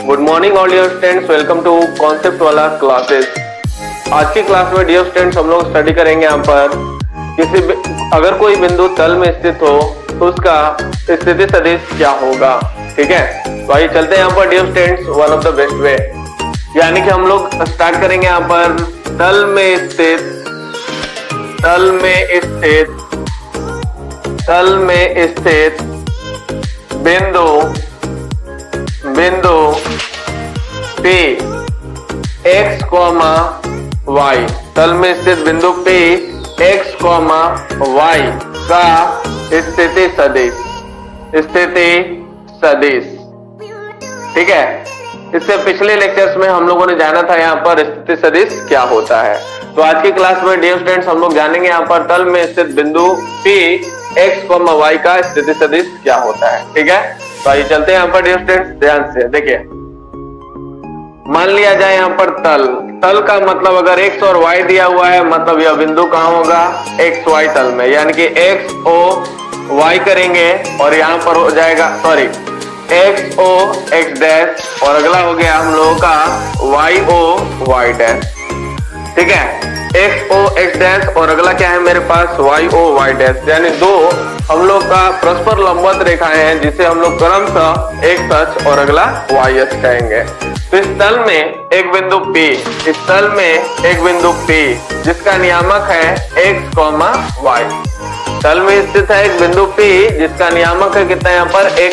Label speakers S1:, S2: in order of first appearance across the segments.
S1: Good morning all dear students, welcome to concept वाला classes. आज की क्लास में डियर स्टूडेंट्स हम लोग स्टडी करेंगे यहाँ पर अगर कोई बिंदु तल में स्थित हो तो उसका स्थिति सदिश क्या होगा। ठीक है, तो आइए चलते हैं यहाँ पर dear students one of the best way, यानी कि हम लोग स्टार्ट करेंगे यहाँ पर तल में स्थित बिंदु P x, y, तल में स्थित बिंदु P x, y का स्थिति सदिश। ठीक है, इससे पिछले लेक्चर्स में हम लोगों ने जाना था यहाँ पर स्थिति सदिश क्या होता है। तो आज की क्लास में डियर स्टूडेंट्स हम लोग जानेंगे यहाँ पर तल में स्थित बिंदु P x, y का स्थिति सदिश क्या होता है। ठीक है, तो आइए चलते हैं यहाँ पर डियर स्टूडेंट्स, ध्यान से देखिए। मान लिया जाए यहाँ पर तल का मतलब अगर x और y दिया हुआ है, मतलब यह बिंदु कहाँ होगा, x y तल में, यानी कि x o y करेंगे और यहाँ पर हो जाएगा x o x डैश और अगला हो गया हम लोगों का y o y डैश। ठीक है, x o x डैश और अगला क्या है मेरे पास y o y डैश, यानी दो हम लोग का परस्पर लंबवत रेखाएं हैं जिसे हम लोग क्रमशः x अक्ष और अगला y अक्ष कहेंगे। तो इस तल में एक बिंदु P जिसका नियामक है x, y। तल में स्थित है एक बिंदु P जिसका नियामक है कितना यहाँ पर x,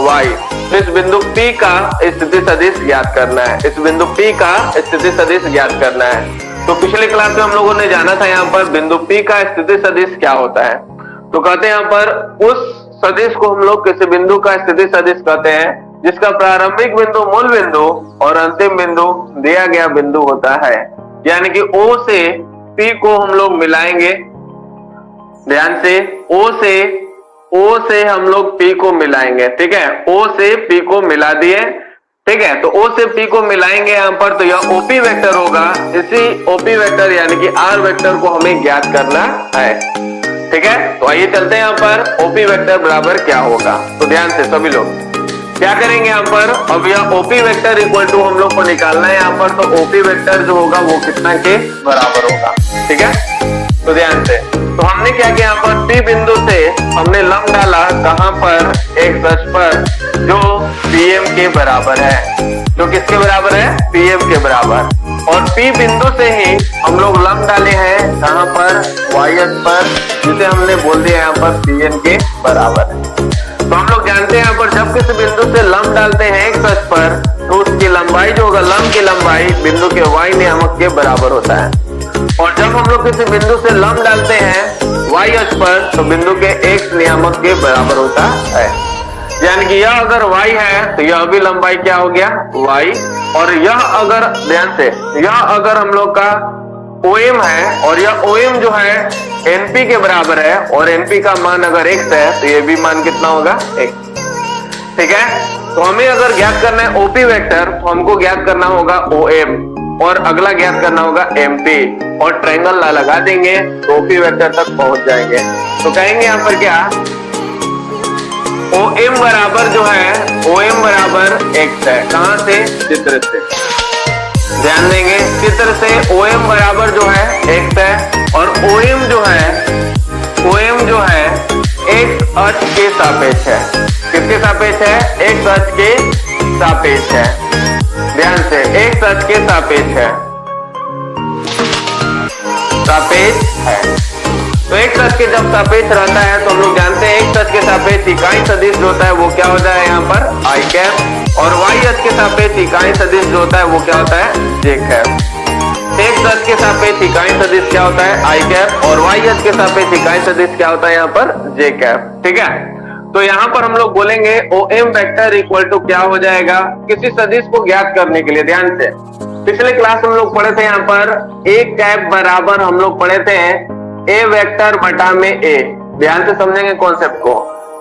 S1: y। तो इस बिंदु P का स्थिति सदिश ज्ञात करना है। तो पिछले क्लास में हम लोगों ने जाना था यहाँ पर बिंदु P का स्थिति सदिश क्या होता है। तो कहते हैं यहाँ पर उस सदिश को हम लोग किसी बिंदु का स्थिति सदिश कहते हैं जिसका प्रारंभिक बिंदु मूल बिंदु और अंतिम बिंदु दिया गया बिंदु होता है। यानी कि O से P को हम लोग मिलाएंगे, ध्यान से O से हम लोग P को मिलाएंगे। ठीक है, O से P को मिला दिए। ठीक है, तो O से P को मिलाएंगे यहाँ पर, तो यह OP वेक्टर होगा। इसी OP वेक्टर यानी कि R वेक्टर को हमें ज्ञात करना है। ठीक है, तो आइए चलते हैं यहाँ पर OP वेक्टर बराबर क्या होगा। तो ध्यान से सभी लोग क्या करेंगे यहाँ पर, अब यह OP वेक्टर इक्वल टू हम लोग को निकालना है यहाँ पर, तो OP वेक्टर जो होगा वो कितना के बराबर होगा। ठीक है, तो ध्यान से, तो हमने क्या किया यहाँ पर P बिंदु से हमने लंब डाला कहां पर, x अक्ष पर, जो PM के बराबर है। जो किसके बराबर है, PM के बराबर। और P बिंदु से ही हम लोग लंब डाले हैं कहां पर, y अक्ष पर, जिसे हमने बोल दिया यहाँ पर PN के बराबर है। तो हम लोग जानते हैं यहाँ पर जब किसी बिंदु से लंब डालते हैं x अक्ष पर, तो उसकी लंबाई जो होगा, लंब की लंबाई बिंदु के y नियामक के बराबर होता है। और जब हम लोग किसी बिंदु से लंब डालते हैं y अक्ष पर, तो बिंदु के x नियामक के बराबर होता है। यानी कि यह अगर y है तो यह भी लंबाई क्या हो गया, y। और यह अगर, ध्यान से, यह अगर हम लोग का OM है और यह OM जो है NP के बराबर है और NP का मान अगर x है तो ये भी मान कितना होगा, x। ठीक है, तो हमें अगर ज्ञात करना है OP वेक्टर तो हमको ज्ञात करना होगा OM और अगला ज्ञात करना होगा MP और ट्रायंगल लगा देंगे तो OP वेक्टर तक पहुंच जाएंगे। तो कहेंगे यहाँ पर क्या, OM बराबर जो है, OM बराबर x है। कहां से, चित्र से, ध्यान देंगे, चित्र से OM बराबर जो है x है और OM जो है x अक्ष के सापेक्ष है। किसके सापेक्ष है, x अक्ष के सापेक्ष है। ध्यान से, x अक्ष के सापेक्ष है। तो x अक्ष के जब सापेक्ष रहता है तो हम लोग जानते हैं x अक्ष के सापेक्ष इकाई सदिश जो होता है वो क्या होता है यहाँ पर, i कैप। और y अक्ष के सापेक्ष इकाई सदिश जो होता है वो क्या होता है, j कैप। x अक्ष के सापेक्ष इकाई सदिश क्या होता है, i कैप, और y अक्ष के सापेक्ष इकाई सदिश क्या होता है यहाँ पर, j कैप। ठीक है, तो यहाँ पर हम लोग बोलेंगे OM वेक्टर इक्वल टू क्या हो जाएगा, किसी सदिश को ज्ञात करने के लिए। ध्यान से, पिछले क्लास हम लोग पढ़े थे यहाँ पर a कैप बराबर हम लोग पढ़े थे a वेक्टर बटा में a। ध्यान से समझेंगे कॉन्सेप्ट को,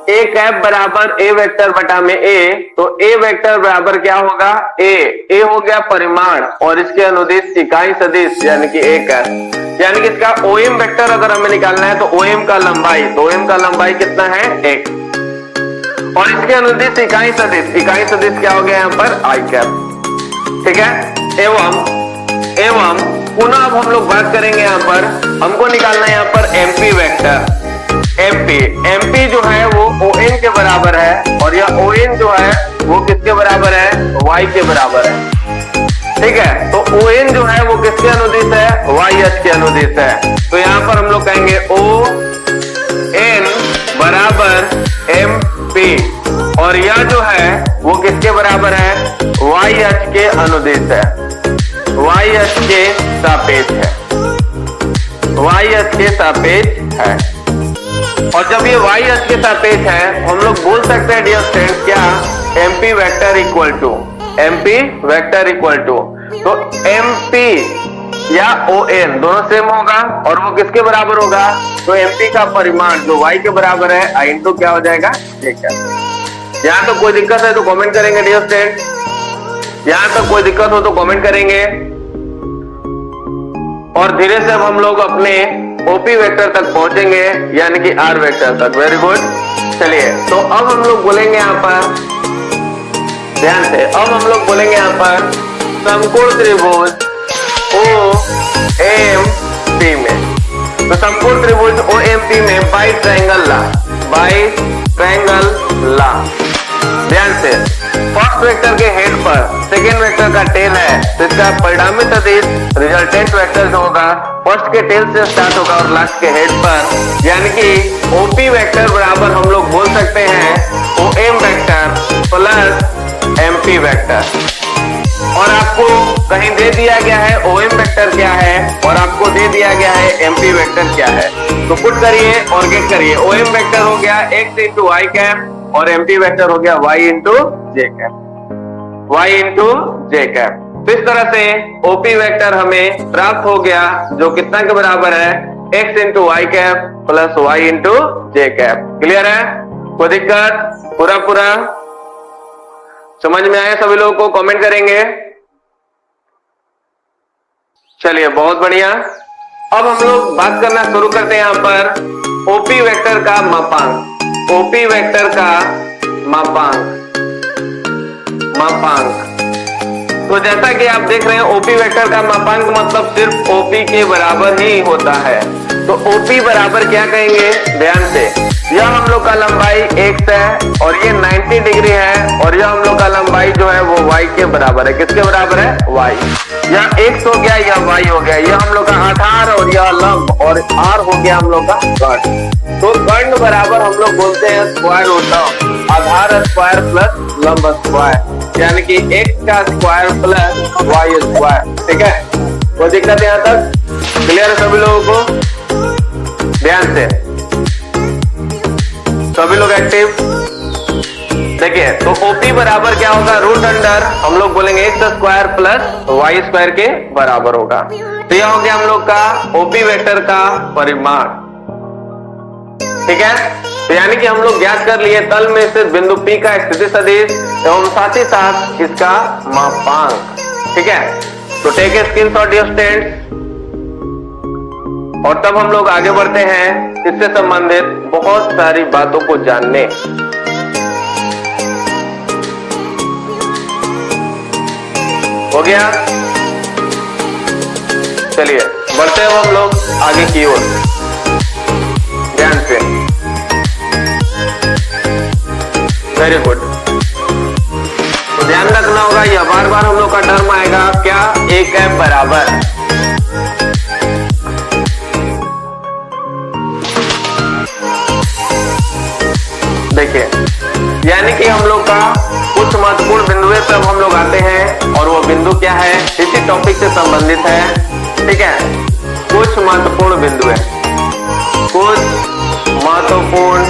S1: a कैप बराबर a वेक्टर बटा में a। तो a वेक्टर बराबर क्या होगा, a हो गया परिमाण और इसके अनुदिश इकाई सदिश यानी कि a कैप। यानी कि इसका OM वेक्टर अगर हमें निकालना है तो OM का लंबाई, तो OM का लंबाई कितना है, x। और इसके अनुदिश इकाई सदिश क्या हो गया यहाँ पर आई कैप। ठीक है, एवं पुनः अब हम लोग बात करेंगे यहाँ पर, हमको निकालना है यहाँ पर एमपी वेक्टर। एमपी जो है वो ON के बराबर है और यह ON जो है वो किसके बराबर है, Y के बराबर है। ठीक है, तो ON जो है वो किसके अनुदिश है, YH के अनुदिश है। तो यहाँ पर हम लोग कहेंगे ON बराबर MP और यह जो है वो किसके बराबर है, YH के अनुदिश है, YH के सापेक्ष है, YH के सापेक्ष है। और जब ये YH के सापेक्ष है हम लोग बोल सकते हैं डियर फ्रेंड्स क्या, MP वेक्टर इक्वल टू, तो MP या ON दोनों सेम होगा और वो किसके बराबर होगा, तो MP का परिमाण जो Y के बराबर है I इंटू क्या हो जाएगा, ठीक है। यहाँ तो कोई दिक्कत है तो कमेंट करेंगे डियर फ्रेंड्स, यहाँ तक कोई दिक्कत हो तो कमेंट करेंगे। और धीरे से अब हम लोग अपने OP वेक्टर तक पहुंचेंगे यानी कि R वेक्टर तक। वेरी गुड, चलिए तो अब हम लोग बोलेंगे यहाँ पर, ध्यान से, अब हम लोग बोलेंगे यहाँ पर समकोण त्रिभुज OMP में, तो समकोण त्रिभुज OMP में बाई ट्रायंगल ला। ध्यान से, फर्स्ट वेक्टर के हेड पर सेकेंड वेक्टर का टेल है तो इसका परिणामी सदिश रिजल्टेंट वेक्टर जो होगा फर्स्ट के टेल से स्टार्ट होगा और लास्ट के हेड पर, यानी कि OP वेक्टर बराबर हम लोग बोल सकते हैं OM vector plus MP vector. और आपको कहीं दे दिया गया है OM वेक्टर क्या है और आपको दे दिया गया है MP वेक्टर क्या है, तो पुट करिए और गेट करिए। OM वेक्टर हो गया x इंटू आई कैप और MP वेक्टर हो गया y इंटू जे कैप। तो इस तरह से OP वेक्टर हमें प्राप्त हो गया जो कितना के बराबर है, x इंटू आई कैप प्लस y इंटू जे कैप। क्लियर है, कोई दिक्कत, पूरा समझ में आया सभी लोगों को, कमेंट करेंगे। चलिए बहुत बढ़िया, अब हम लोग बात करना शुरू करते हैं यहाँ पर OP वेक्टर का मापांक। OP वेक्टर का मापांक तो जैसा कि आप देख रहे हैं OP वेक्टर का मापांक मतलब सिर्फ OP के बराबर ही होता है। तो OP बराबर क्या कहेंगे, ध्यान से, यह हम लोग का लंबाई x है और ये 90 डिग्री है और यह हम लोग का लंबाई जो है वो y के बराबर है। किसके बराबर है, y। यह x हो गया, यह y हो गया, यह हम लोग का आधार और यह लंब और r हो गया हम लोग का कर्ण। तो कर्ण बराबर हम लोग बोलते हैं स्क्वायर होता है आधार स्क्वायर प्लस लंब स्क्वायर, यानी कि x का स्क्वायर प्लस y स्क्वायर। ठीक है, कोई दिक्कत यहाँ तक, क्लियर है सभी लोगों को? ध्यान से सभी लोग एक्टिव। देखिए तो OP बराबर क्या होगा, रूट अंडर हम लोग बोलेंगे x square plus y square के बराबर होगा। तो यह हो गया हम लोग का OP वेक्टर का परिमाण। ठीक है, तो यानी कि हम लोग ज्ञात कर लिए तल में स्थित बिंदु P का स्थिति सदिश एवं साथ ही साथ इसका मापांक। ठीक है, तो take a screenshot dear students. और तब हम लोग आगे बढ़ते हैं इससे संबंधित बहुत सारी बातों को जानने। हो गया, चलिए बढ़ते हैं हम लोग आगे की ओर। ध्यान से, वेरी गुड। तो ध्यान रखना होगा, यह बार बार हम लोग का टर्म आएगा क्या, ए कैप बराबर। देखिए यानी कि हम लोग का कुछ महत्वपूर्ण बिंदु पे अब हम लोग आते हैं और वो बिंदु क्या है, इसी टॉपिक से संबंधित है। ठीक है, कुछ महत्वपूर्ण बिंदु है, कुछ महत्वपूर्ण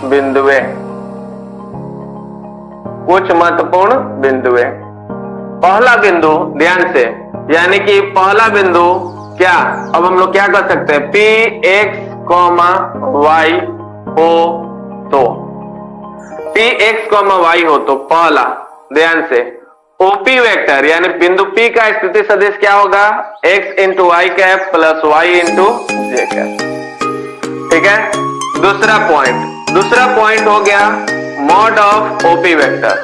S1: बिंदुए, कुछ महत्वपूर्ण बिंदुए। पहला बिंदु ध्यान से, यानी कि पहला बिंदु क्या, अब हम लोग क्या कर सकते हैं, Px, y हो तो Px, y हो तो पहला, ध्यान से, OP वेक्टर यानी बिंदु P का स्थिति सदिश क्या होगा, x इंटू आई कैप प्लस y इंटू जे कैप। ठीक है, दूसरा पॉइंट दूसरा पॉइंट हो गया मॉड ऑफ ओपी वेक्टर।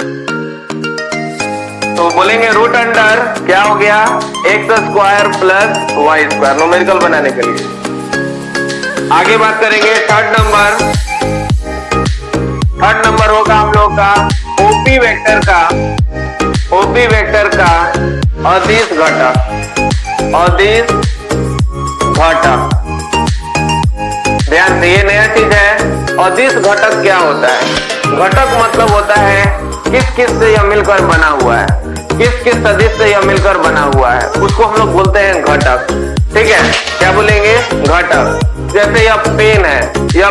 S1: तो बोलेंगे रूट अंडर क्या हो गया, x square plus y square, numerical बनाने के लिए। आगे बात करेंगे थर्ड नंबर होगा हम लोग का ओपी वेक्टर का अदिश घटक। ध्यान से, ये नया चीज है। अदिश घटक क्या होता है? घटक मतलब होता है किस किस से यह मिलकर बना हुआ है, किस किस सदिश से यह मिलकर बना हुआ है, उसको हम लोग बोलते हैं घटक। ठीक है, क्या बोलेंगे? घटक। जैसे यह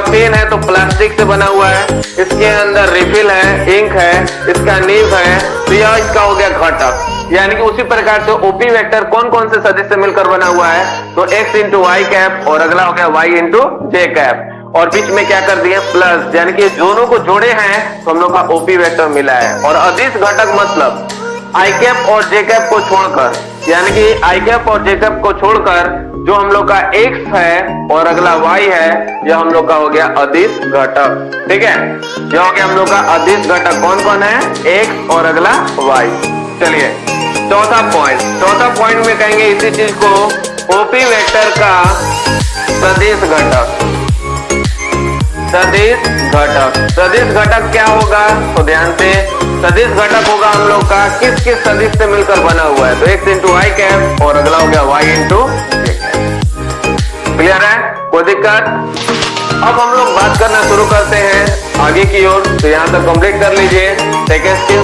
S1: पेन है तो प्लास्टिक से बना हुआ है, इसके अंदर रिफिल है, इंक है, इसका नीब है, तो यह इसका हो गया घटक। यानी कि उसी प्रकार से ओपी वेक्टर कौन कौन से सदिश से मिलकर बना हुआ है, तो x इंटू वाई कैप और अगला हो गया y इंटू जे कैप, और बीच में क्या कर दिए प्लस, यानी कि दोनों को जोड़े हैं तो हम लोग का ओपी वेक्टर मिला है। और अदिश घटक मतलब आई कैप और जे कैप को छोड़कर, यानी कि आई कैप और जे कैप को छोड़कर जो हम लोग का x है और अगला y है, यह हम लोग का हो गया अदिश घटक। ठीक है, यह हो गया हम लोग का अदिश घटक। कौन कौन है? x और अगला y। चलिए चौथा पॉइंट में कहेंगे इसी चीज को, ओपी वेक्टर का सदिश घटक क्या होगा? तो ध्यान से, सदिश घटक होगा हम लोग का किस किस सदिश से मिलकर बना हुआ है, तो x इंटू वाई कैप और अगला हो गया y इंटू जे कैप। क्लियर है? कोई दिक्कत? अब हम लोग बात करना शुरू करते हैं आगे की ओर। तो यहाँ तक कंप्लीट कर लीजिए। Second screen